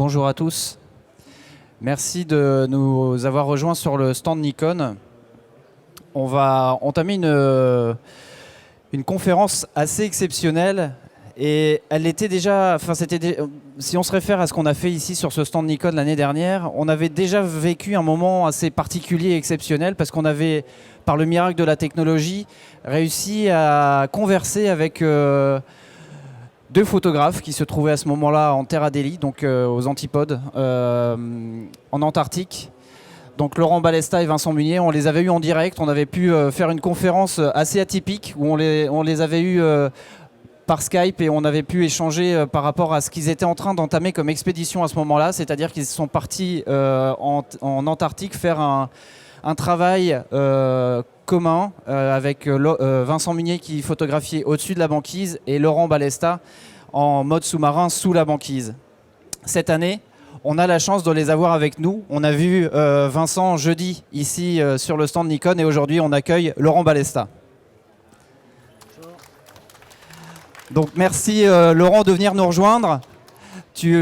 Bonjour à tous. Merci de nous avoir rejoints sur le stand Nikon. On va entamer une conférence assez exceptionnelle et elle était déjà, si on se réfère à ce qu'on a fait ici sur ce stand Nikon l'année dernière, on avait déjà vécu un moment assez particulier et exceptionnel parce qu'on avait, par le miracle de la technologie, réussi à converser avec deux photographes qui se trouvaient à ce moment-là en Terre Adélie, donc aux Antipodes, en Antarctique. Donc Laurent Balesta et Vincent Munier, on les avait eus en direct. On avait pu faire une conférence assez atypique où on les avait eus par Skype et on avait pu échanger par rapport à ce qu'ils étaient en train d'entamer comme expédition à ce moment-là. C'est-à-dire qu'ils sont partis en Antarctique faire un travail commun avec Vincent Munier qui photographiait au-dessus de la banquise et Laurent Balesta en mode sous-marin sous la banquise. Cette année, on a la chance de les avoir avec nous. On a vu Vincent jeudi ici sur le stand Nikon et aujourd'hui on accueille Laurent Balesta. Bonjour. Donc merci Laurent de venir nous rejoindre. Tu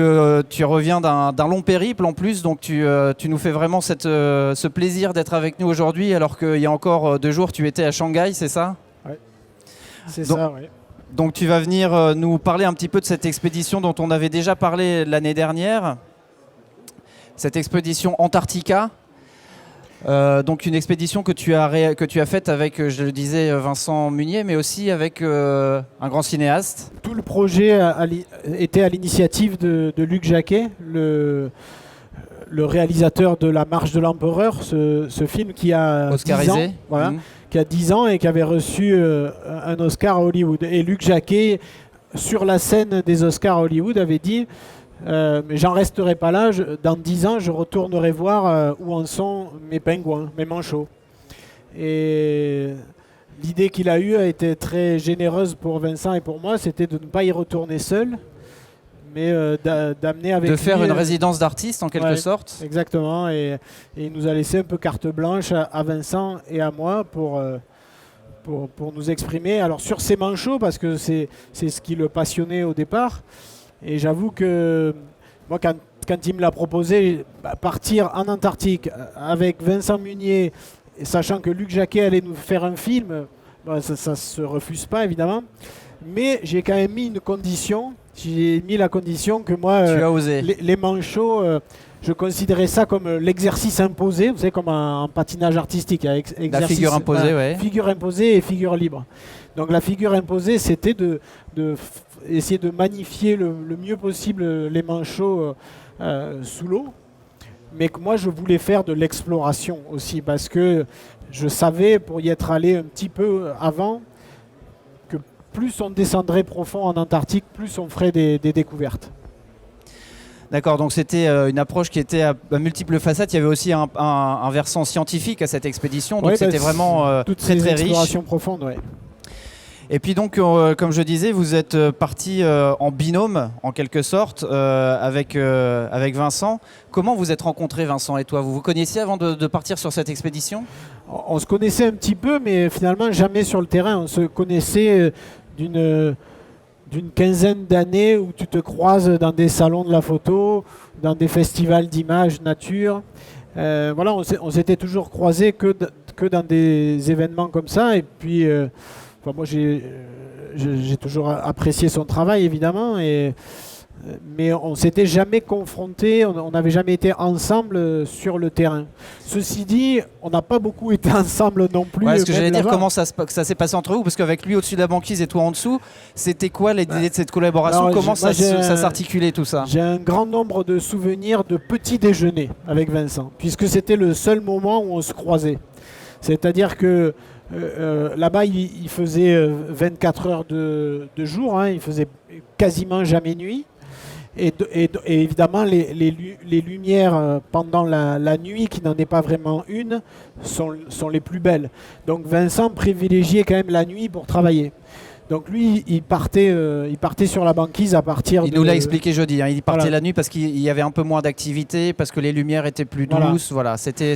reviens d'un long périple en plus, donc tu nous fais vraiment ce plaisir d'être avec nous aujourd'hui alors qu'il y a encore 2 jours tu étais à Shanghai, c'est ça? Oui, c'est ça, oui. Donc tu vas venir nous parler un petit peu de cette expédition dont on avait déjà parlé l'année dernière. Cette expédition Antarctica, donc une expédition que tu as faite avec, je le disais, Vincent Munier, mais aussi avec un grand cinéaste. Tout le projet était à l'initiative de Luc Jacquet, le réalisateur de La Marche de l'Empereur, ce film qui a Oscarisé. 10 ans, voilà, qui a 10 ans et qui avait reçu un Oscar à Hollywood. Et Luc Jacquet, sur la scène des Oscars à Hollywood, avait dit mais j'en resterai pas là, dans 10 ans je retournerai voir où en sont mes pingouins, mes manchots. Et l'idée qu'il a eue a été très généreuse pour Vincent et pour moi, c'était de ne pas y retourner seul, mais d'amener avec lui... De faire une résidence d'artiste en quelque sorte. Exactement, et il nous a laissé un peu carte blanche à Vincent et à moi pour nous exprimer. Alors sur ces manchots, parce que c'est ce qui le passionnait au départ. Et j'avoue que moi, quand il me l'a proposé, partir en Antarctique avec Vincent Munier, et sachant que Luc Jacquet allait nous faire un film, ça ne se refuse pas évidemment. Mais j'ai quand même mis une condition. J'ai mis la condition que moi, tu as osé. Les manchots, je considérais ça comme l'exercice imposé, vous savez, comme en patinage artistique. La figure imposée, oui. Figure imposée et figure libre. Donc la figure imposée, c'était essayer de magnifier le mieux possible les manchots sous l'eau. Mais que moi, je voulais faire de l'exploration aussi, parce que je savais, pour y être allé un petit peu avant, que plus on descendrait profond en Antarctique, plus on ferait des découvertes. D'accord, donc c'était une approche qui était à multiples facettes. Il y avait aussi un versant scientifique à cette expédition, donc c'était vraiment très très riche. Exploration profonde, ouais. Et puis donc, comme je disais, vous êtes partis en binôme, en quelque sorte, avec Vincent. Comment vous êtes rencontrés, Vincent et toi? Vous vous connaissiez avant de partir sur cette expédition? On se connaissait un petit peu, mais finalement jamais sur le terrain. On se connaissait d'une quinzaine d'années où tu te croises dans des salons de la photo, dans des festivals d'images, nature. Voilà, on s'était toujours croisés que dans des événements comme ça. Et puis... moi, j'ai toujours apprécié son travail, évidemment, mais on ne s'était jamais confrontés, on n'avait jamais été ensemble sur le terrain. Ceci dit, on n'a pas beaucoup été ensemble non plus. Ouais, ce que j'allais dire, comment ça s'est passé entre vous? Parce qu'avec lui au-dessus de la banquise et toi en dessous, c'était quoi l'idée de cette collaboration? Alors, comment ça s'articulait tout ça? J'ai un grand nombre de souvenirs de petits déjeuners avec Vincent, puisque c'était le seul moment où on se croisait. C'est-à-dire que là-bas, il faisait 24 heures de jour, il faisait quasiment jamais nuit. Et évidemment, les lumières pendant la nuit, qui n'en est pas vraiment une, sont les plus belles. Donc Vincent privilégiait quand même la nuit pour travailler. Donc lui, il partait sur la banquise à partir Il nous l'a expliqué jeudi, il partait la nuit parce qu'il y avait un peu moins d'activité, parce que les lumières étaient plus douces. Voilà, c'était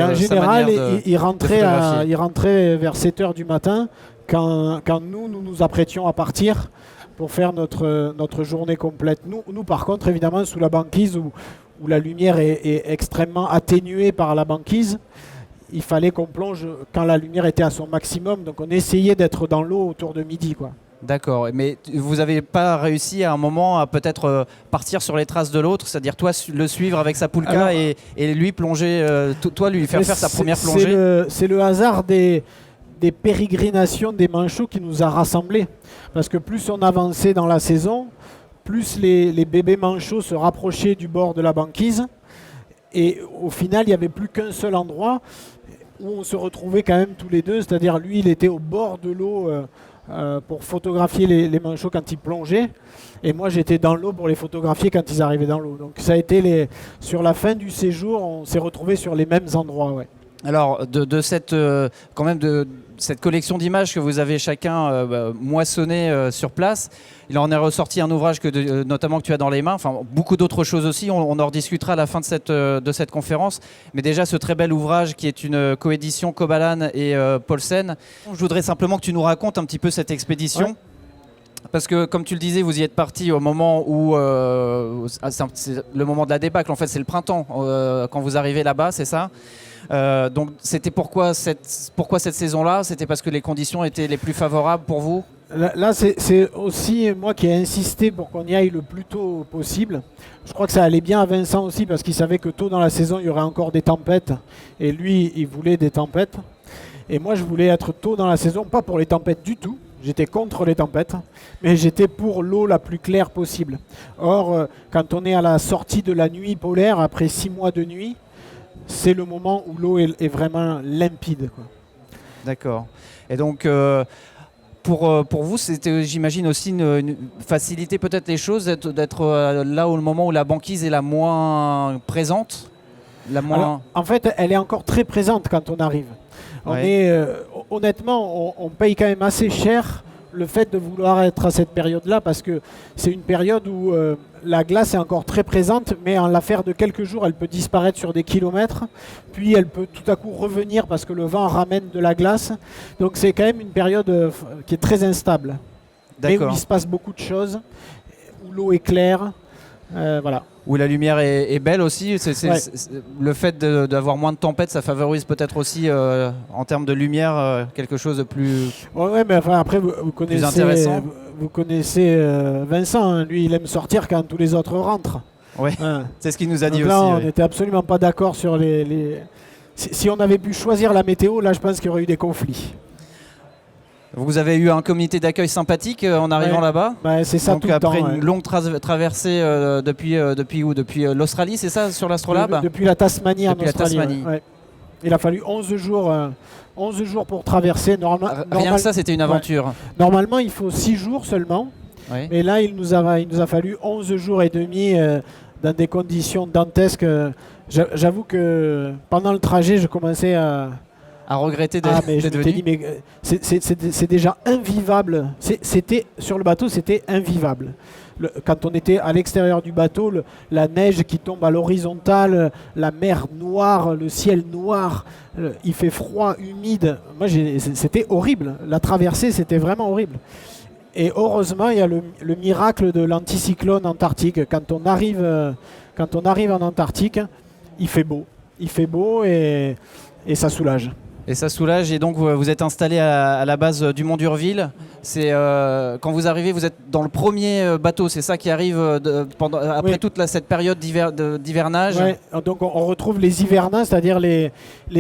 en général, il rentrait vers 7 h du matin quand nous nous apprêtions à partir pour faire notre journée complète. Nous, par contre, évidemment, sous la banquise où la lumière est extrêmement atténuée par la banquise, il fallait qu'on plonge quand la lumière était à son maximum. Donc on essayait d'être dans l'eau autour de midi, quoi. D'accord, mais vous n'avez pas réussi à un moment à peut-être partir sur les traces de l'autre, c'est-à-dire toi le suivre avec sa poulka. Alors, et lui plonger, toi lui faire sa première plongée. C'est le hasard des pérégrinations des manchots qui nous a rassemblés. Parce que plus on avançait dans la saison, plus les bébés manchots se rapprochaient du bord de la banquise. Et au final, il n'y avait plus qu'un seul endroit où on se retrouvait quand même tous les deux. C'est-à-dire lui, il était au bord de l'eau pour photographier les manchots quand ils plongeaient. Et moi, j'étais dans l'eau pour les photographier quand ils arrivaient dans l'eau. Donc ça a été sur la fin du séjour, on s'est retrouvés sur les mêmes endroits. Ouais. Alors, de cette collection d'images que vous avez chacun moissonné sur place, il en est ressorti un ouvrage notamment que tu as dans les mains, enfin beaucoup d'autres choses aussi, on en rediscutera à la fin de cette conférence, mais déjà ce très bel ouvrage qui est une coédition Kobalan et Paulsen. Je voudrais simplement que tu nous racontes un petit peu cette expédition. Ouais. Parce que, comme tu le disais, vous y êtes parti au moment où... c'est le moment de la débâcle, en fait, c'est le printemps, quand vous arrivez là-bas, c'est ça ? Donc, c'était pourquoi cette saison-là ? C'était parce que les conditions étaient les plus favorables pour vous ? Là, c'est aussi moi qui ai insisté pour qu'on y aille le plus tôt possible. Je crois que ça allait bien à Vincent aussi, parce qu'il savait que tôt dans la saison, il y aurait encore des tempêtes. Et lui, il voulait des tempêtes. Et moi, je voulais être tôt dans la saison, pas pour les tempêtes du tout. J'étais contre les tempêtes, mais j'étais pour l'eau la plus claire possible. Or, quand on est à la sortie de la nuit polaire, après 6 mois de nuit, c'est le moment où l'eau est vraiment limpide, quoi. D'accord. Et donc, pour vous, c'était, j'imagine, aussi une facilité peut-être les choses, d'être là au moment où la banquise est la moins présente, Alors, en fait, elle est encore très présente quand on arrive. Honnêtement, on paye quand même assez cher le fait de vouloir être à cette période-là, parce que c'est une période où la glace est encore très présente, mais en l'affaire de quelques jours, elle peut disparaître sur des kilomètres, puis elle peut tout à coup revenir parce que le vent ramène de la glace. Donc c'est quand même une période qui est très instable, mais où il se passe beaucoup de choses, où l'eau est claire, voilà. Où la lumière est belle aussi. Le fait d'avoir moins de tempêtes, ça favorise peut-être aussi, en termes de lumière, quelque chose de plus, mais enfin, après, vous connaissez, plus intéressant. Vous connaissez Vincent, hein, lui, il aime sortir quand tous les autres rentrent. Oui, c'est ce qu'il nous a dit là, aussi. On n'était absolument pas d'accord sur les... Si on avait pu choisir la météo, là, je pense qu'il y aurait eu des conflits. Vous avez eu un comité d'accueil sympathique en arrivant là-bas. C'est ça. Donc tout après le temps, une longue traversée depuis où ? Depuis l'Australie, c'est ça, sur l'Astrolabe ? Depuis la Tasmanie en Australie. La Tasmanie. Il a fallu 11 jours pour traverser. Rien que ça, c'était une aventure. Normalement, il faut 6 jours seulement. Oui. Mais là, il nous a fallu 11 jours et demi dans des conditions dantesques. J'avoue que pendant le trajet, je commençais à regretter d'être venu. C'est déjà invivable. Sur le bateau, c'était invivable. Quand on était à l'extérieur du bateau, la neige qui tombe à l'horizontale, la mer noire, le ciel noir, il fait froid, humide. Moi, c'était horrible. La traversée, c'était vraiment horrible. Et heureusement, il y a le miracle de l'anticyclone antarctique. Quand on arrive en Antarctique, il fait beau. Il fait beau et ça soulage. Et ça soulage, et donc vous êtes installé à la base du Mont d'Urville. Quand vous arrivez, vous êtes dans le premier bateau, c'est ça qui arrive après toute cette période d'hivernage. Oui. Donc on retrouve les hivernants, c'est-à-dire les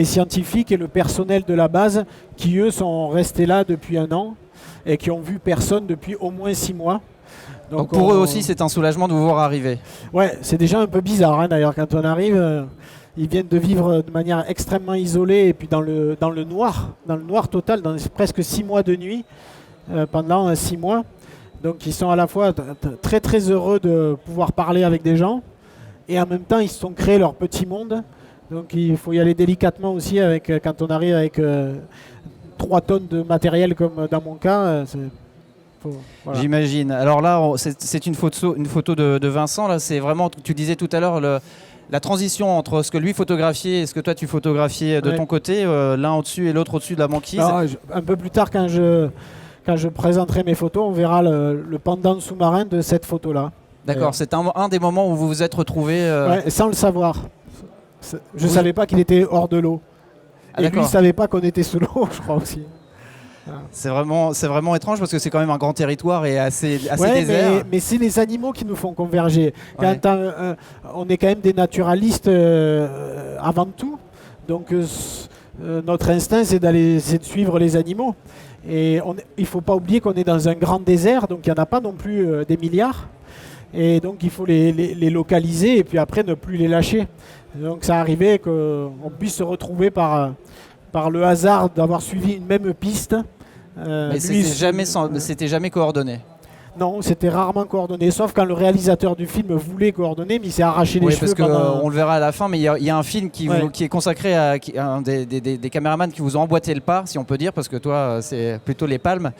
scientifiques et le personnel de la base qui, eux, sont restés là depuis 1 an et qui ont vu personne depuis au moins 6 mois. Donc pour eux aussi, c'est un soulagement de vous voir arriver. Ouais, c'est déjà un peu bizarre, d'ailleurs, quand on arrive. Ils viennent de vivre de manière extrêmement isolée et puis dans le noir total, dans presque 6 mois de nuit, pendant 6 mois. Donc ils sont à la fois très très heureux de pouvoir parler avec des gens et en même temps ils se sont créés leur petit monde. Donc il faut y aller délicatement aussi quand on arrive avec 3 tonnes de matériel comme dans mon cas. Voilà. J'imagine. Alors là, c'est une photo de Vincent. Là, c'est vraiment, tu disais tout à l'heure, la transition entre ce que lui photographiait et ce que toi tu photographiais de ton côté, l'un au-dessus et l'autre au-dessus de la banquise. Un peu plus tard, quand quand je présenterai mes photos, on verra le pendant sous-marin de cette photo-là. D'accord, c'est un des moments où vous vous êtes retrouvés. Ouais, sans le savoir. Je ne savais pas qu'il était hors de l'eau. Ah, et lui, il ne savait pas qu'on était sous l'eau, je crois aussi. C'est vraiment étrange parce que c'est quand même un grand territoire et assez ouais, désert. Mais c'est les animaux qui nous font converger. Ouais. On est quand même des naturalistes avant tout. Donc notre instinct, c'est de suivre les animaux. Et il ne faut pas oublier qu'on est dans un grand désert, donc il n'y en a pas non plus des milliards. Et donc il faut les localiser et puis après ne plus les lâcher. Donc ça arrivait qu'on puisse se retrouver par le hasard d'avoir suivi une même piste. Mais c'était jamais coordonné. Non, c'était rarement coordonné, sauf quand le réalisateur du film voulait coordonner, mais il s'est arraché les cheveux. Parce qu'on le verra à la fin, mais il y a un film qui est consacré à un des caméramans qui vous ont emboîté le pas, si on peut dire, parce que toi, c'est plutôt les palmes,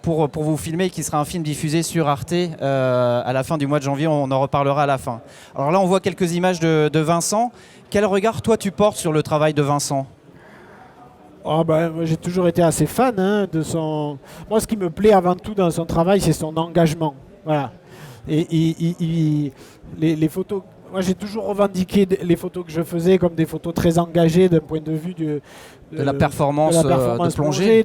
pour vous filmer, qui sera un film diffusé sur Arte à la fin du mois de janvier. On en reparlera à la fin. Alors là, on voit quelques images de Vincent. Quel regard, toi, tu portes sur le travail de Vincent ? Moi, j'ai toujours été assez fan de son... Moi, ce qui me plaît avant tout dans son travail, c'est son engagement. Voilà. Et les photos... Moi, j'ai toujours revendiqué les photos que je faisais comme des photos très engagées d'un point de vue de la performance, de plonger.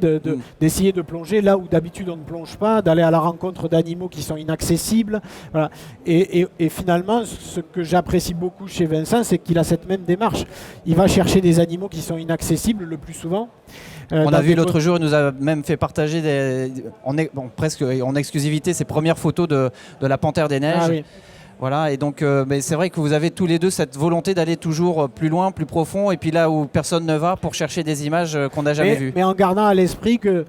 D'essayer de plonger là où d'habitude on ne plonge pas, d'aller à la rencontre d'animaux qui sont inaccessibles. Voilà. Et finalement, ce que j'apprécie beaucoup chez Vincent, c'est qu'il a cette même démarche. Il va chercher des animaux qui sont inaccessibles le plus souvent. On a vu l'autre jour, il nous a même fait partager presque en exclusivité ses premières photos de la panthère des neiges. Ah, oui. Voilà, et donc mais c'est vrai que vous avez tous les deux cette volonté d'aller toujours plus loin, plus profond, et puis là où personne ne va pour chercher des images qu'on n'a jamais vues. Mais en gardant à l'esprit que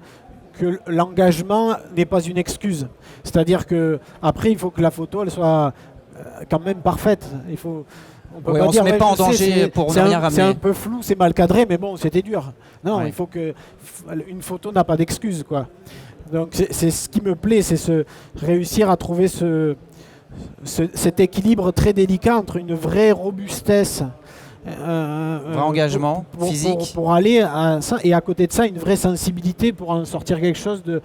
l'engagement n'est pas une excuse. C'est-à-dire qu'après, il faut que la photo elle soit quand même parfaite. On ne se met pas en danger pour ne rien ramener. C'est un peu flou, c'est mal cadré, mais bon, c'était dur. Non, il faut que une photo n'a pas d'excuse, quoi. Donc c'est ce qui me plaît, c'est réussir à trouver cet équilibre très délicat entre une vraie robustesse, vrai engagement physique pour aller à ça, et à côté de ça une vraie sensibilité pour en sortir quelque chose de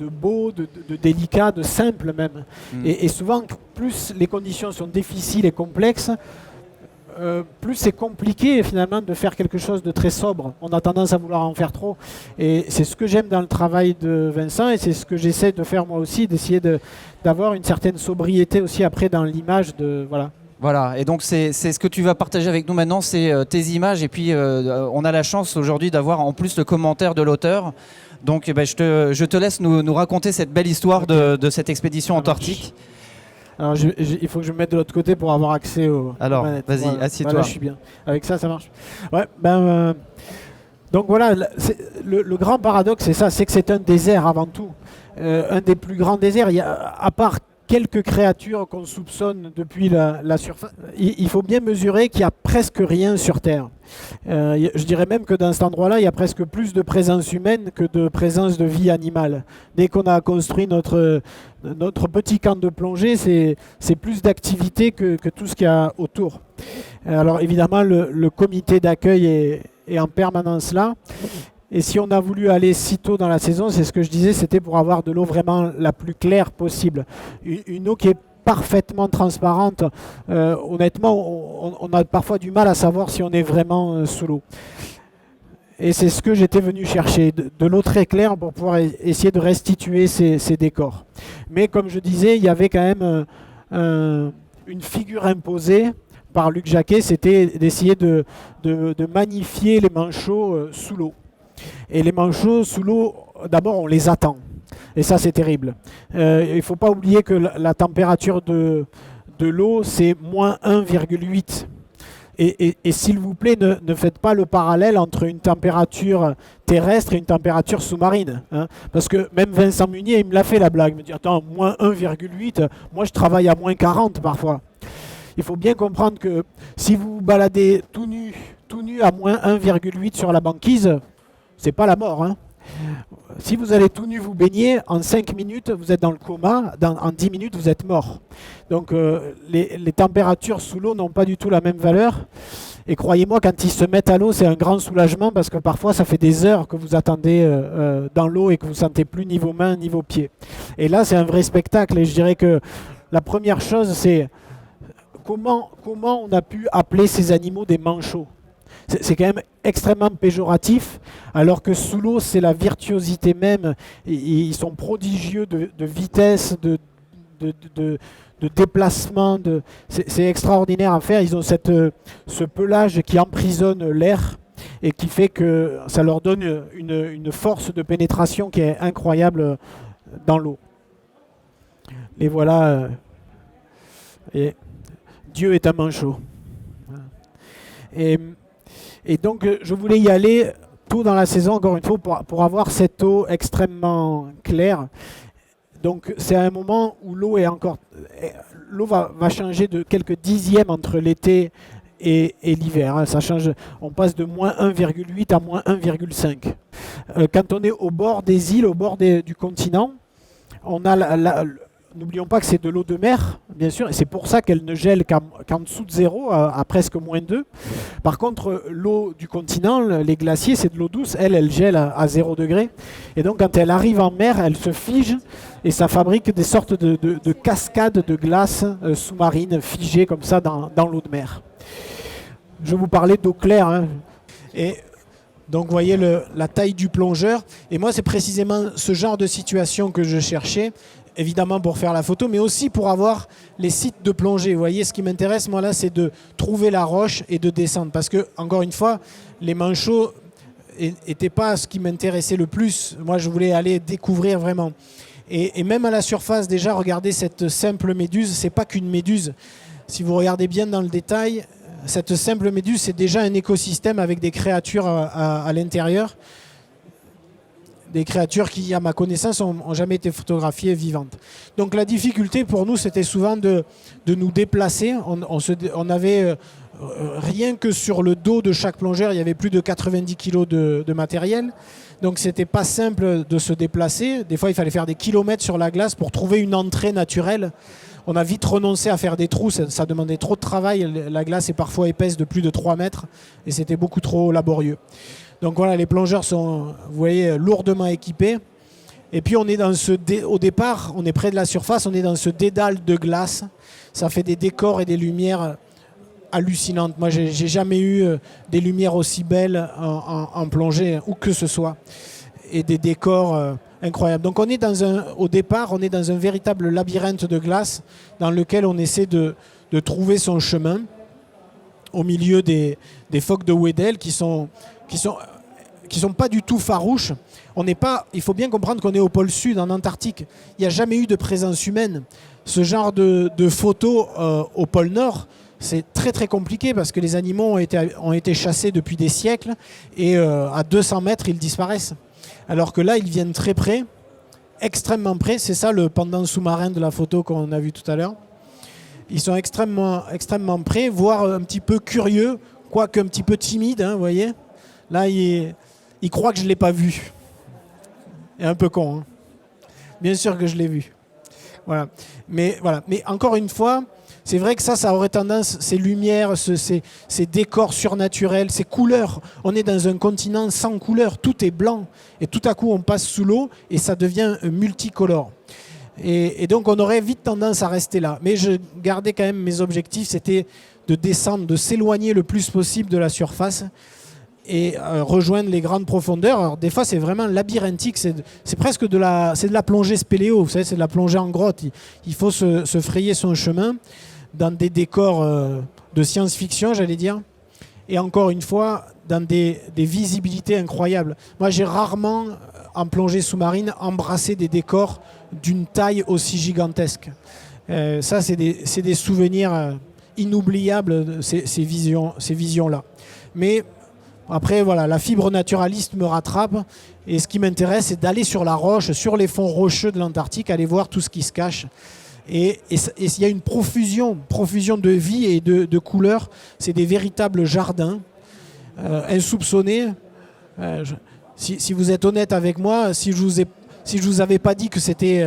beau, de délicat, de simple même. Et souvent, plus les conditions sont difficiles et complexes, plus c'est compliqué finalement de faire quelque chose de très sobre. On a tendance à vouloir en faire trop. Et c'est ce que j'aime dans le travail de Vincent, et c'est ce que j'essaie de faire moi aussi, d'essayer d'avoir une certaine sobriété aussi après dans l'image. Voilà, et donc c'est ce que tu vas partager avec nous maintenant, c'est tes images. Et puis on a la chance aujourd'hui d'avoir en plus le commentaire de l'auteur. Donc je te laisse nous raconter cette belle histoire de cette expédition antarctique. Alors il faut que je me mette de l'autre côté pour avoir accès aux manettes. Vas-y, voilà. Assieds-toi. Voilà, je suis bien. Avec ça marche. Ouais, donc voilà, le grand paradoxe, c'est ça, c'est que c'est un désert avant tout. Un des plus grands déserts. À part quelques créatures qu'on soupçonne depuis la surface, il faut bien mesurer qu'il n'y a presque rien sur Terre. Je dirais même que dans cet endroit-là, il y a presque plus de présence humaine que de présence de vie animale. Dès qu'on a construit notre petit camp de plongée, c'est plus d'activité que tout ce qu'il y a autour. Alors évidemment, le comité d'accueil est en permanence là. Et si on a voulu aller si tôt dans la saison, c'est ce que je disais, c'était pour avoir de l'eau vraiment la plus claire possible. Une eau qui est parfaitement transparente. Honnêtement, on a parfois du mal à savoir si on est vraiment sous l'eau. Et c'est ce que j'étais venu chercher, de l'eau très claire pour pouvoir essayer de restituer ces décors. Mais comme je disais, il y avait quand même une figure imposée par Luc Jacquet, c'était d'essayer de magnifier les manchots sous l'eau. Et les manchots sous l'eau, d'abord on les attend. Et ça c'est terrible. Il ne faut pas oublier que la température de l'eau c'est moins 1,8. Et s'il vous plaît, ne faites pas le parallèle entre une température terrestre et une température sous-marine. Hein, parce que même Vincent Munier, il me l'a fait la blague. Il me dit, attends, moins 1,8, moi je travaille à moins 40 parfois. Il faut bien comprendre que si vous vous baladez tout nu à moins 1,8 sur la banquise, c'est pas la mort. Hein. Si vous allez tout nu vous baigner, en 5 minutes, vous êtes dans le coma, en 10 minutes, vous êtes mort. Donc les températures sous l'eau n'ont pas du tout la même valeur. Et croyez-moi, quand ils se mettent à l'eau, c'est un grand soulagement parce que parfois, ça fait des heures que vous attendez dans l'eau et que vous ne sentez plus niveau main, niveau pied. Et là, c'est un vrai spectacle. Et je dirais que la première chose, c'est comment on a pu appeler ces animaux des manchots. C'est quand même extrêmement péjoratif, alors que sous l'eau, c'est la virtuosité même. Ils sont prodigieux de vitesse, de déplacement. C'est extraordinaire à faire. Ils ont ce pelage qui emprisonne l'air et qui fait que ça leur donne une force de pénétration qui est incroyable dans l'eau. Les voilà. Et Dieu est un manchot. Et donc, je voulais y aller tôt dans la saison, encore une fois, pour avoir cette eau extrêmement claire. Donc, c'est à un moment où l'eau va changer de quelques dixièmes entre l'été et l'hiver. Ça change, on passe de moins 1,8 à moins 1,5. Quand on est au bord des îles, au bord du continent, on a n'oublions pas que c'est de l'eau de mer, bien sûr, et c'est pour ça qu'elle ne gèle qu'en dessous de zéro, à presque moins 2. Par contre, l'eau du continent, les glaciers, c'est de l'eau douce, elle gèle à 0 degré. Et donc, quand elle arrive en mer, elle se fige, et ça fabrique des sortes de cascades de glace sous-marines figées comme ça dans l'eau de mer. Je vous parlais d'eau claire, hein. Et donc, vous voyez la taille du plongeur. Et moi, c'est précisément ce genre de situation que je cherchais. Évidemment pour faire la photo, mais aussi pour avoir les sites de plongée. Vous voyez, ce qui m'intéresse, moi, là, c'est de trouver la roche et de descendre. Parce que, encore une fois, les manchots n'étaient pas ce qui m'intéressait le plus. Moi, je voulais aller découvrir vraiment. Et même à la surface, déjà, regardez cette simple méduse. C'est pas qu'une méduse. Si vous regardez bien dans le détail, cette simple méduse, c'est déjà un écosystème avec des créatures à l'intérieur. Des créatures qui, à ma connaissance, n'ont jamais été photographiées vivantes. Donc la difficulté pour nous, c'était souvent de nous déplacer. On avait, rien que sur le dos de chaque plongeur, il y avait plus de 90 kg de matériel. Donc c'était pas simple de se déplacer. Des fois, il fallait faire des kilomètres sur la glace pour trouver une entrée naturelle. On a vite renoncé à faire des trous, ça demandait trop de travail. La glace est parfois épaisse de plus de 3 mètres et c'était beaucoup trop laborieux. Donc voilà, les plongeurs sont, vous voyez, lourdement équipés. Et puis on est au départ, on est près de la surface, on est dans ce dédale de glace. Ça fait des décors et des lumières hallucinantes. Moi, j'ai jamais eu des lumières aussi belles en plongée, où que ce soit. Et des décors incroyables. Donc au départ, on est dans un véritable labyrinthe de glace dans lequel on essaie de trouver son chemin au milieu des phoques de Weddell qui sont pas du tout farouches. Il faut bien comprendre qu'on est au pôle sud, en Antarctique. Il n'y a jamais eu de présence humaine. Ce genre de photos au pôle nord, c'est très très compliqué parce que les animaux ont été chassés depuis des siècles et à 200 mètres, ils disparaissent. Alors que là, ils viennent très près, extrêmement près. C'est ça le pendant sous-marin de la photo qu'on a vu tout à l'heure. Ils sont extrêmement, extrêmement près, voire un petit peu curieux, quoique un petit peu timide, hein, vous voyez. Là, il croit que je ne l'ai pas vu. Il est un peu con. Hein. Bien sûr que je l'ai vu. Voilà. Mais encore une fois, c'est vrai que ça aurait tendance, ces lumières, ces décors surnaturels, ces couleurs. On est dans un continent sans couleurs, tout est blanc. Et tout à coup, on passe sous l'eau et ça devient multicolore. Et donc, on aurait vite tendance à rester là. Mais je gardais quand même mes objectifs, c'était de descendre, de s'éloigner le plus possible de la surface et rejoindre les grandes profondeurs. Alors, des fois, c'est vraiment labyrinthique. C'est presque de la plongée spéléo. Vous savez, c'est de la plongée en grotte. Il faut se frayer son chemin dans des décors de science-fiction, j'allais dire. Et encore une fois, dans des visibilités incroyables. Moi, j'ai rarement, en plongée sous-marine, embrassé des décors d'une taille aussi gigantesque. Ça, c'est des souvenirs inoubliables, ces visions-là. Mais après, voilà, la fibre naturaliste me rattrape. Et ce qui m'intéresse, c'est d'aller sur la roche, sur les fonds rocheux de l'Antarctique, aller voir tout ce qui se cache. Et il y a une profusion de vie et de couleurs. C'est des véritables jardins insoupçonnés. Si vous êtes honnête avec moi, si je vous avais pas dit que c'était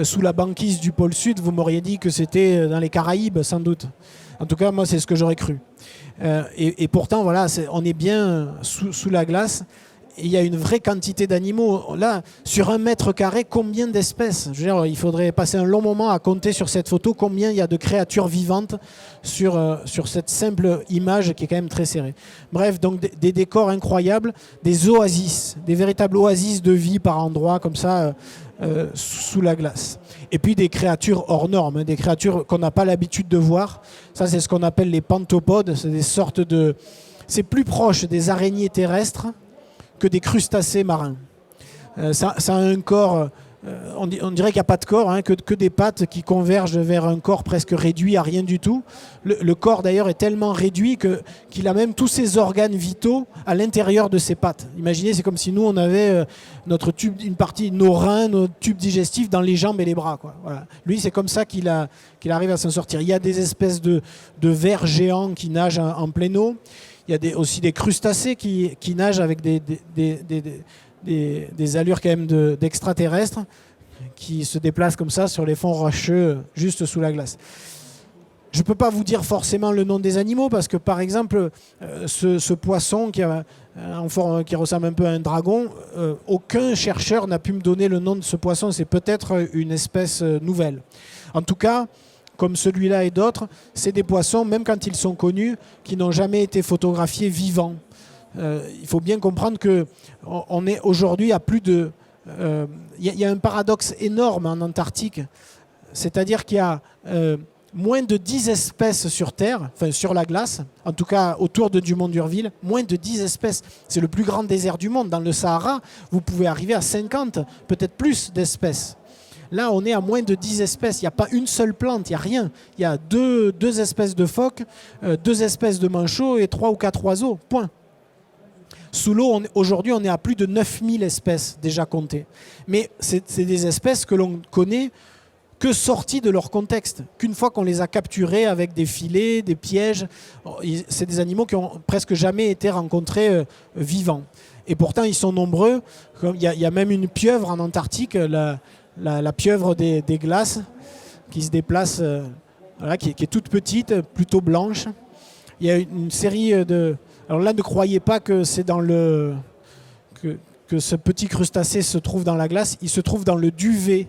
sous la banquise du pôle Sud, vous m'auriez dit que c'était dans les Caraïbes, sans doute. En tout cas, moi, c'est ce que j'aurais cru. Et pourtant, voilà, on est bien sous la glace. Il y a une vraie quantité d'animaux. Là, sur 1 mètre carré, combien d'espèces? Je veux dire, il faudrait passer un long moment à compter sur cette photo combien il y a de créatures vivantes sur cette simple image qui est quand même très serrée. Bref, donc des décors incroyables, des oasis, des véritables oasis de vie par endroits comme ça, sous la glace. Et puis des créatures hors normes, hein, des créatures qu'on n'a pas l'habitude de voir. Ça, c'est ce qu'on appelle les panthopodes. C'est des sortes de... C'est plus proche des araignées terrestres que des crustacés marins. Ça a un corps, on dirait qu'il n'y a pas de corps, hein, que des pattes qui convergent vers un corps presque réduit à rien du tout. Le corps d'ailleurs est tellement réduit qu'il a même tous ses organes vitaux à l'intérieur de ses pattes. Imaginez, c'est comme si nous on avait notre tube, une partie, nos reins, notre tube digestif dans les jambes et les bras, quoi. Voilà. Lui, c'est comme ça qu'il arrive à s'en sortir. Il y a des espèces de vers géants qui nagent en pleine eau. Il y a aussi des crustacés qui nagent avec des allures quand même d'extraterrestres, qui se déplacent comme ça sur les fonds rocheux juste sous la glace. Je ne peux pas vous dire forcément le nom des animaux parce que par exemple ce poisson qui ressemble un peu à un dragon, aucun chercheur n'a pu me donner le nom de ce poisson. C'est peut-être une espèce nouvelle. En tout cas, comme celui-là et d'autres, c'est des poissons, même quand ils sont connus, qui n'ont jamais été photographiés vivants. Il faut bien comprendre qu'on est aujourd'hui à plus de... Il y a un paradoxe énorme en Antarctique, c'est-à-dire qu'il y a moins de 10 espèces sur Terre, enfin sur la glace, en tout cas autour de Dumont-d'Urville, moins de 10 espèces. C'est le plus grand désert du monde. Dans le Sahara, vous pouvez arriver à 50, peut-être plus d'espèces. Là, on est à moins de 10 espèces. Il n'y a pas une seule plante, il n'y a rien. Il y a deux espèces de phoques, 2 espèces de manchots et 3 ou 4 oiseaux. Point. Sous l'eau, aujourd'hui, on est à plus de 9000 espèces déjà comptées. Mais c'est des espèces que l'on connaît que sorties de leur contexte. Qu'une fois qu'on les a capturées avec des filets, des pièges, c'est des animaux qui ont presque jamais été rencontrés vivants. Et pourtant, ils sont nombreux. Il y a même une pieuvre en Antarctique, la pieuvre des glaces, qui se déplace, voilà, qui est toute petite, plutôt blanche. Il y a une série de... Alors là, ne croyez pas que c'est que ce petit crustacé se trouve dans la glace. Il se trouve dans le duvet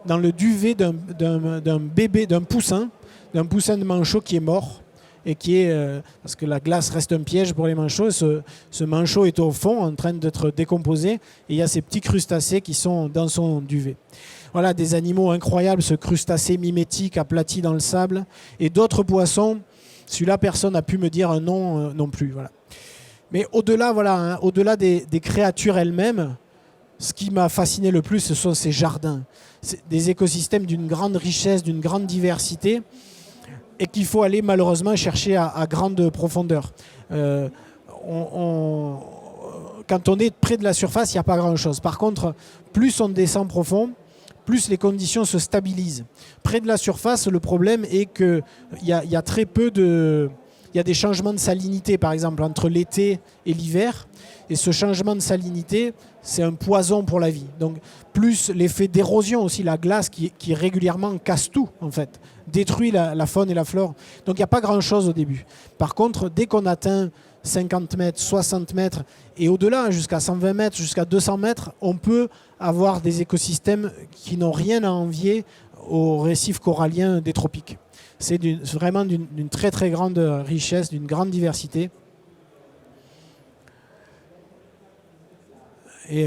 d'un bébé, d'un poussin de manchot qui est mort. Et qui est, parce que la glace reste un piège pour les manchots, ce manchot est au fond en train d'être décomposé et il y a ces petits crustacés qui sont dans son duvet. Voilà, des animaux incroyables, ce crustacé mimétique aplati dans le sable et d'autres poissons. Celui-là, personne n'a pu me dire un nom non plus. Voilà. Mais au-delà, voilà, hein, au-delà des créatures elles-mêmes, ce qui m'a fasciné le plus, ce sont ces jardins. C'est des écosystèmes d'une grande richesse, d'une grande diversité, et qu'il faut aller malheureusement chercher à grande profondeur. Quand on est près de la surface, il n'y a pas grand-chose. Par contre, plus on descend profond, plus les conditions se stabilisent. Près de la surface, le problème est qu'il y a très peu de... Il y a des changements de salinité, par exemple, entre l'été et l'hiver. Et ce changement de salinité, c'est un poison pour la vie. Donc, plus l'effet d'érosion aussi, la glace qui régulièrement casse tout, en fait, détruit la faune et la flore. Donc, il n'y a pas grand-chose au début. Par contre, dès qu'on atteint 50 mètres, 60 mètres, et au-delà, jusqu'à 120 mètres, jusqu'à 200 mètres, on peut avoir des écosystèmes qui n'ont rien à envier aux récifs coralliens des tropiques. C'est vraiment d'une très très grande richesse, d'une grande diversité. Et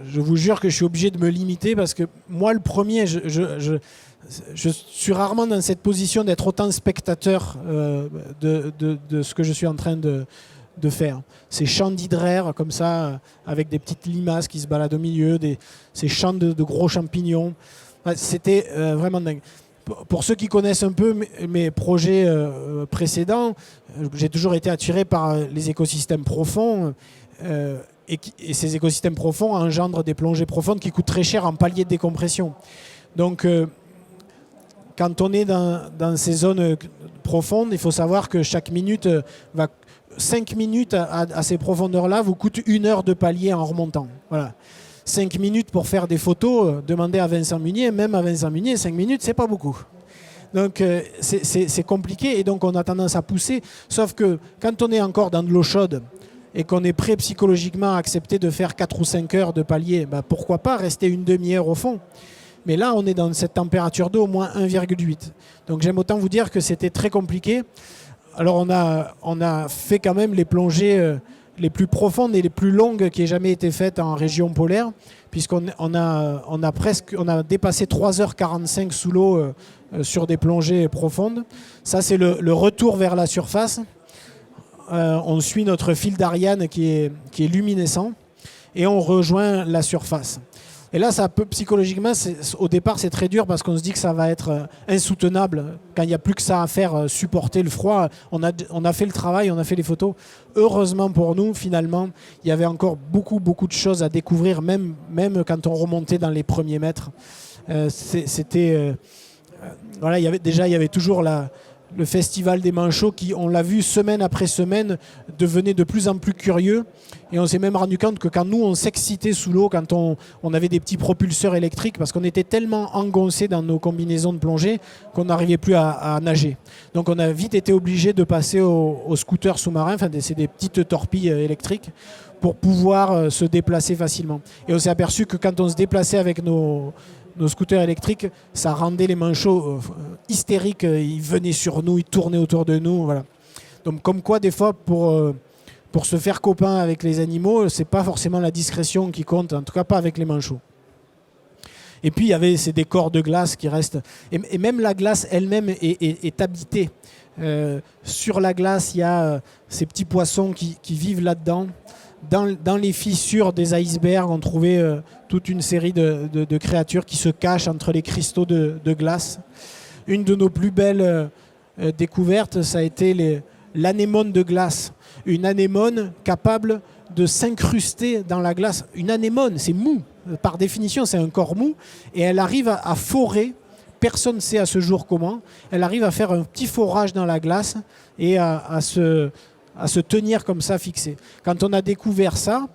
je vous jure que je suis obligé de me limiter parce que moi, le premier, je suis rarement dans cette position d'être autant spectateur de ce que je suis en train de faire. Ces champs d'hydraire comme ça, avec des petites limaces qui se baladent au milieu, ces champs de gros champignons. C'était vraiment dingue. Pour ceux qui connaissent un peu mes projets précédents, j'ai toujours été attiré par les écosystèmes profonds. Et ces écosystèmes profonds engendrent des plongées profondes qui coûtent très cher en palier de décompression. Donc, quand on est dans ces zones profondes, il faut savoir que chaque minute, 5 minutes à ces profondeurs-là vous coûte 1 heure de palier en remontant. Voilà. 5 minutes pour faire des photos, demandez à Vincent Munier, même à Vincent Munier, 5 minutes, c'est pas beaucoup. Donc c'est compliqué et donc on a tendance à pousser. Sauf que quand on est encore dans de l'eau chaude et qu'on est prêt psychologiquement à accepter de faire 4 ou 5 heures de palier, bah pourquoi pas rester une demi-heure au fond. Mais là, on est dans cette température d'eau au moins 1,8. Donc j'aime autant vous dire que c'était très compliqué. Alors on a fait quand même les plongées les plus profondes et les plus longues qui aient jamais été faites en région polaire, puisqu'on a dépassé 3h45 sous l'eau sur des plongées profondes. Ça, c'est le retour vers la surface. On suit notre fil d'Ariane qui est luminescent et on rejoint la surface. Et là, ça peut psychologiquement, au départ, c'est très dur parce qu'on se dit que ça va être insoutenable quand il n'y a plus que ça à faire, supporter le froid. On a fait le travail, on a fait les photos. Heureusement pour nous, finalement, il y avait encore beaucoup de choses à découvrir, même quand on remontait dans les premiers mètres. Voilà, il y avait toujours le festival des manchots qui, on l'a vu semaine après semaine, devenait de plus en plus curieux. Et on s'est même rendu compte que quand nous, on s'excitait sous l'eau, quand on avait des petits propulseurs électriques, parce qu'on était tellement engoncés dans nos combinaisons de plongée qu'on n'arrivait plus à nager. Donc on a vite été obligé de passer au scooter sous-marin, enfin c'est des petites torpilles électriques, pour pouvoir se déplacer facilement. Et on s'est aperçu que quand on se déplaçait avec nos scooters électriques, ça rendait les manchots hystériques. Ils venaient sur nous, ils tournaient autour de nous. Voilà. Donc comme quoi, des fois, pour se faire copain avec les animaux, c'est pas forcément la discrétion qui compte, en tout cas pas avec les manchots. Et puis il y avait ces décors de glace qui restent. Et même la glace elle-même est habitée. Sur la glace, il y a ces petits poissons qui vivent là-dedans. Dans les fissures des icebergs, on trouvait toute une série de créatures qui se cachent entre les cristaux de glace. Une de nos plus belles découvertes, ça a été l'anémone de glace. Une anémone capable de s'incruster dans la glace. Une anémone, c'est mou. Par définition, c'est un corps mou. Et elle arrive à forer. Personne ne sait à ce jour comment. Elle arrive à faire un petit forage dans la glace et à se tenir comme ça fixé. Quand on a découvert ça,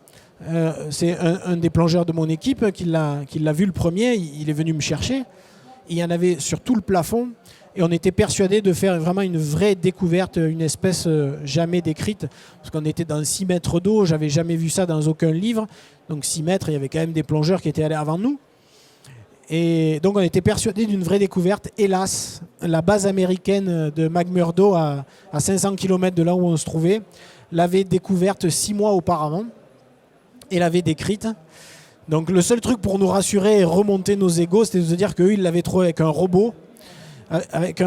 c'est un des plongeurs de mon équipe qui l'a vu le premier, il est venu me chercher. Il y en avait sur tout le plafond et on était persuadé de faire vraiment une vraie découverte, une espèce jamais décrite, parce qu'on était dans 6 mètres d'eau, j'avais jamais vu ça dans aucun livre. Donc 6 mètres, il y avait quand même des plongeurs qui étaient allés avant nous. Et donc on était persuadé d'une vraie découverte. Hélas, la base américaine de McMurdo à 500 km de là où on se trouvait l'avait découverte 6 mois auparavant et l'avait décrite. Donc le seul truc pour nous rassurer et remonter nos égos, c'était de se dire qu'eux, ils l'avaient trouvé avec un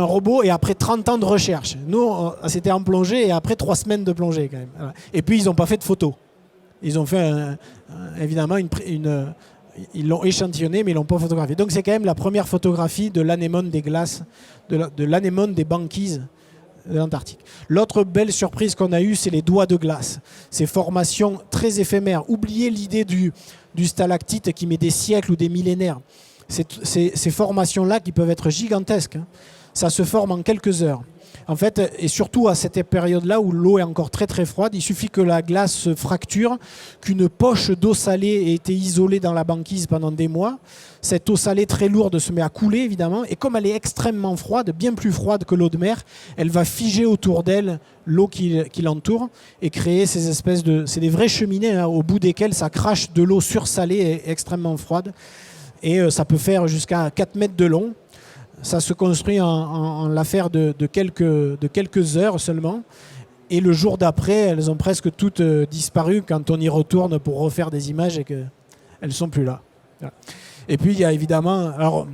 robot et après 30 ans de recherche. Nous, c'était en plongée et après 3 semaines de plongée quand même. Et puis ils n'ont pas fait de photos. Ils ont fait évidemment ils l'ont échantillonné, mais ils ne l'ont pas photographié. Donc c'est quand même la première photographie de l'anémone des glaces, de l'anémone des banquises de l'Antarctique. L'autre belle surprise qu'on a eue, c'est les doigts de glace. Ces formations très éphémères. Oubliez l'idée du stalactite qui met des siècles ou des millénaires. Ces formations-là qui peuvent être gigantesques, hein, ça se forme en quelques heures. En fait, et surtout à cette période-là où l'eau est encore très très froide, il suffit que la glace se fracture, qu'une poche d'eau salée ait été isolée dans la banquise pendant des mois. Cette eau salée très lourde se met à couler évidemment, et comme elle est extrêmement froide, bien plus froide que l'eau de mer, elle va figer autour d'elle l'eau qui l'entoure et créer ces espèces de... C'est des vraies cheminées hein, au bout desquelles ça crache de l'eau sursalée et extrêmement froide. Et ça peut faire jusqu'à 4 mètres de long. Ça se construit en l'affaire de quelques heures seulement. Et le jour d'après, elles ont presque toutes disparu quand on y retourne pour refaire des images et qu'elles ne sont plus là. Voilà. Et puis, il y a évidemment... Alors,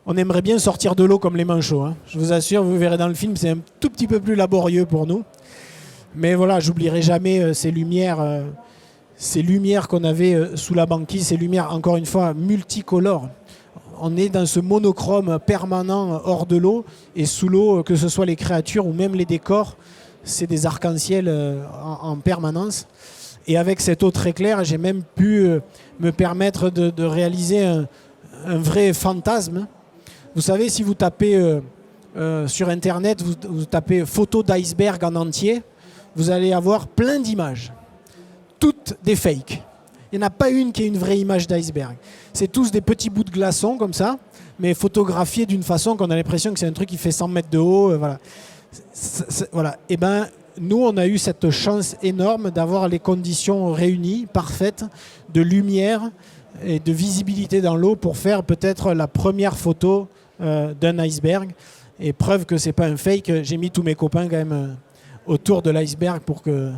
on aimerait bien sortir de l'eau comme les manchots. Hein. Je vous assure, vous verrez dans le film, c'est un tout petit peu plus laborieux pour nous. Mais voilà, j'oublierai jamais ces lumières qu'on avait sous la banquise, ces lumières, encore une fois, multicolores. On est dans ce monochrome permanent hors de l'eau, et sous l'eau, que ce soit les créatures ou même les décors, c'est des arcs-en-ciel en permanence. Et avec cette eau très claire, j'ai même pu me permettre de réaliser un vrai fantasme. Vous savez, si vous tapez sur Internet, vous tapez photo d'iceberg en entier, vous allez avoir plein d'images, toutes des fakes. Il n'y en a pas une qui est une vraie image d'iceberg. C'est tous des petits bouts de glaçons comme ça, mais photographiés d'une façon qu'on a l'impression que c'est un truc qui fait 100 mètres de haut. Voilà. Voilà. Et ben, nous, on a eu cette chance énorme d'avoir les conditions réunies, parfaites, de lumière et de visibilité dans l'eau pour faire peut-être la première photo d'un iceberg. Et preuve que c'est pas un fake, j'ai mis tous mes copains quand même autour de l'iceberg pour que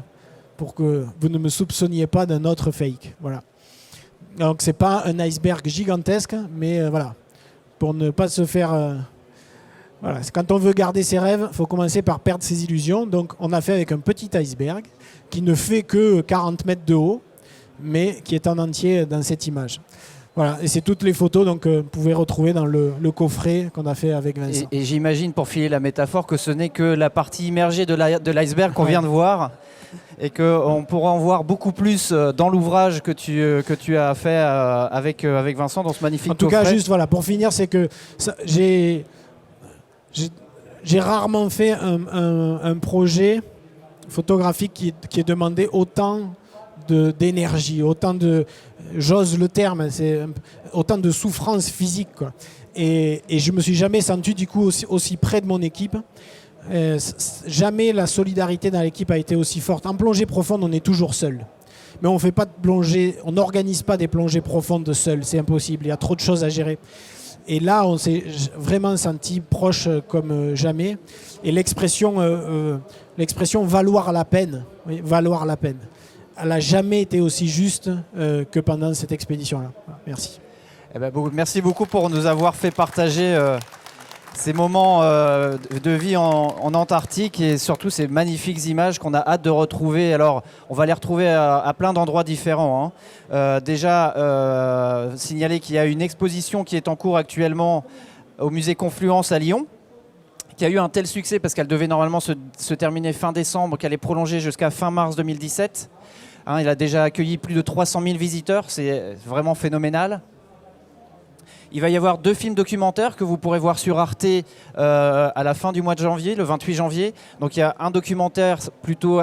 vous ne me soupçonniez pas d'un autre fake. Voilà. Donc c'est pas un iceberg gigantesque, mais voilà, pour ne pas se faire... voilà. Quand on veut garder ses rêves, il faut commencer par perdre ses illusions. Donc on a fait avec un petit iceberg qui ne fait que 40 mètres de haut, mais qui est en entier dans cette image. Voilà, et c'est toutes les photos donc, que vous pouvez retrouver dans le coffret qu'on a fait avec Vincent. Et j'imagine, pour filer la métaphore, que ce n'est que la partie immergée de l'iceberg qu'on vient de voir, et qu'on pourra en voir beaucoup plus dans l'ouvrage que tu as fait avec Vincent dans ce magnifique coffret. En tout cas, juste voilà, pour finir, c'est que j'ai rarement fait un projet photographique qui est demandé autant d'énergie, autant de, j'ose le terme, c'est autant de souffrance physique, quoi. Et je me suis jamais senti du coup aussi près de mon équipe. Jamais la solidarité dans l'équipe a été aussi forte. En plongée profonde, on est toujours seul. Mais on fait pas de plongée, on n'organise pas des plongées profondes seul, c'est impossible. Il y a trop de choses à gérer. Et là, on s'est vraiment senti proche comme jamais. Et l'expression valoir la peine, oui, valoir la peine, elle n'a jamais été aussi juste que pendant cette expédition-là. Merci. Eh ben, merci beaucoup pour nous avoir fait partager ces moments de vie en Antarctique et surtout ces magnifiques images qu'on a hâte de retrouver. Alors, on va les retrouver à plein d'endroits différents, hein. Déjà, signaler qu'il y a une exposition qui est en cours actuellement au musée Confluence à Lyon, qui a eu un tel succès parce qu'elle devait normalement se terminer fin décembre, qu'elle est prolongée jusqu'à fin mars 2017. Hein, il a déjà accueilli plus de 300 000 visiteurs, c'est vraiment phénoménal. Il va y avoir 2 films documentaires que vous pourrez voir sur Arte à la fin du mois de janvier, le 28 janvier. Donc il y a un documentaire plutôt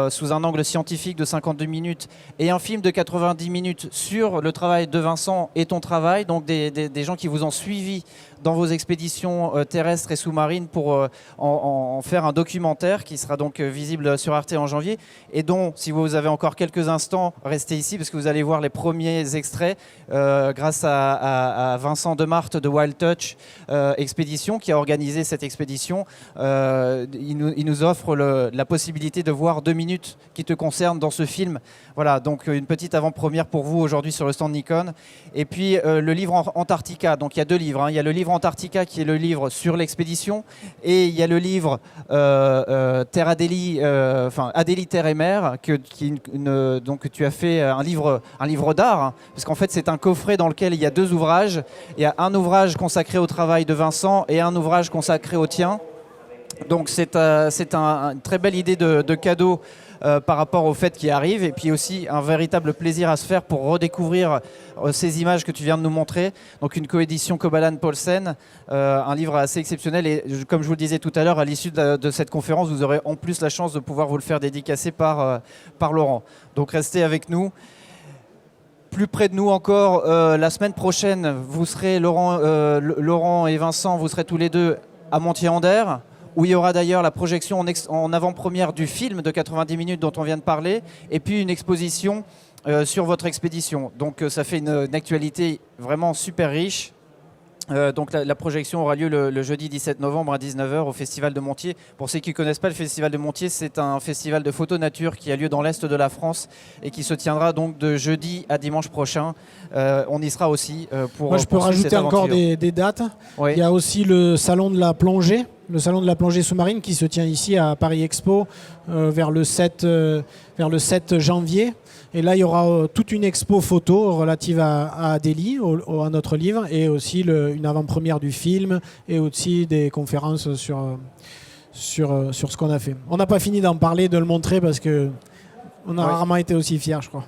sous un angle scientifique de 52 minutes et un film de 90 minutes sur le travail de Vincent et ton travail. Donc des gens qui vous ont suivi dans vos expéditions terrestres et sous-marines pour en faire un documentaire qui sera donc visible sur Arte en janvier et dont, si vous avez encore quelques instants, restez ici parce que vous allez voir les premiers extraits grâce à Vincent Demarthe de Wild Touch Expédition qui a organisé cette expédition. Il nous offre la possibilité de voir 2 minutes qui te concernent dans ce film. Voilà, donc une petite avant-première pour vous aujourd'hui sur le stand Nikon. Et puis le livre Antarctica, donc il y a 2 livres, hein. Il y a le livre Antarctica qui est le livre sur l'expédition et il y a le livre Terre Adélie, Adélie Terre et Mer, donc tu as fait un livre d'art, hein, parce qu'en fait c'est un coffret dans lequel il y a 2 ouvrages. Il y a un ouvrage consacré au travail de Vincent et un ouvrage consacré au tien. Donc c'est une très belle idée de cadeau par rapport au fait qui arrive et puis aussi un véritable plaisir à se faire pour redécouvrir ces images que tu viens de nous montrer. Donc une coédition Kobalan-Paulsen, un livre assez exceptionnel et comme je vous le disais tout à l'heure, à l'issue de cette conférence, vous aurez en plus la chance de pouvoir vous le faire dédicacer par Laurent. Donc restez avec nous. Plus près de nous encore, la semaine prochaine, vous serez, Laurent et Vincent, vous serez tous les deux à Montier-en-Der, où il y aura d'ailleurs la projection en avant-première du film de 90 minutes dont on vient de parler, et puis une exposition sur votre expédition. Donc ça fait une actualité vraiment super riche. Donc la projection aura lieu le jeudi 17 novembre à 19h au Festival de Montier. Pour ceux qui ne connaissent pas le Festival de Montier, c'est un festival de photo nature qui a lieu dans l'Est de la France et qui se tiendra donc de jeudi à dimanche prochain. On y sera aussi pour Moi je peux rajouter encore des dates. Oui. Il y a aussi le salon de la plongée. Le salon de la plongée sous-marine qui se tient ici à Paris Expo vers le 7 janvier. Et là, il y aura toute une expo photo relative à Adélie, à notre livre, et aussi une avant-première du film, et aussi des conférences sur ce qu'on a fait. On n'a pas fini d'en parler, de le montrer, parce qu'on a rarement été aussi fiers, je crois.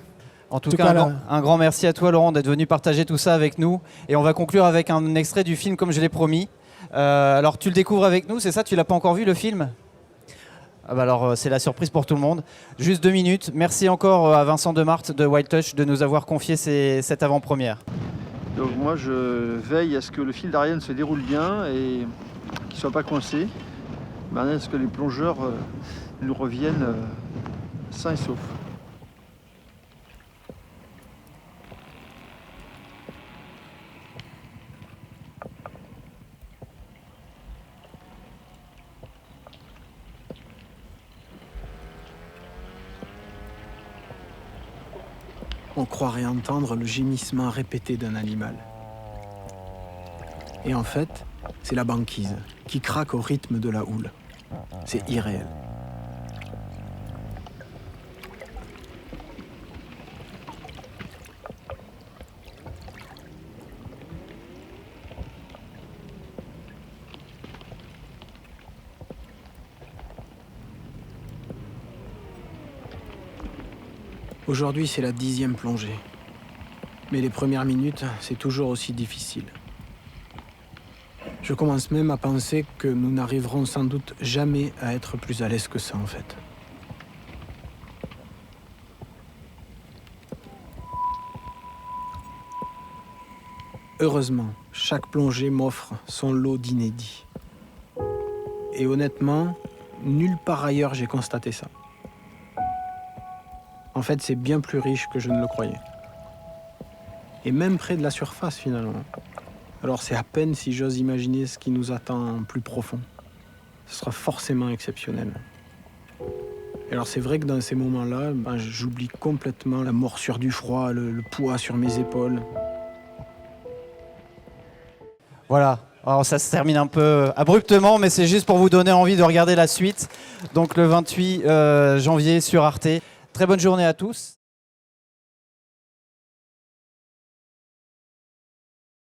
En tout cas, un grand merci à toi, Laurent, d'être venu partager tout ça avec nous. Et on va conclure avec un extrait du film, comme je l'ai promis. Alors, tu le découvres avec nous, c'est ça? Tu l'as pas encore vu, le film? Ah bah alors c'est la surprise pour tout le monde. Juste 2 minutes. Merci encore à Vincent Demarthe de Wild Touch de nous avoir confié cette avant-première. Donc moi je veille à ce que le fil d'Ariane se déroule bien et qu'il ne soit pas coincé. À ce que les plongeurs nous reviennent sains et saufs. On croirait entendre le gémissement répété d'un animal. Et en fait, c'est la banquise qui craque au rythme de la houle. C'est irréel. Aujourd'hui, c'est la 10e plongée. Mais les premières minutes, c'est toujours aussi difficile. Je commence même à penser que nous n'arriverons sans doute jamais à être plus à l'aise que ça, en fait. Heureusement, chaque plongée m'offre son lot d'inédits. Et honnêtement, nulle part ailleurs j'ai constaté ça. En fait, c'est bien plus riche que je ne le croyais. Et même près de la surface, finalement. Alors c'est à peine si j'ose imaginer ce qui nous attend plus profond. Ce sera forcément exceptionnel. Et alors c'est vrai que dans ces moments-là, j'oublie complètement la morsure du froid, le poids sur mes épaules. Voilà. Alors ça se termine un peu abruptement, mais c'est juste pour vous donner envie de regarder la suite. Donc le 28 janvier sur Arte. Très bonne journée à tous.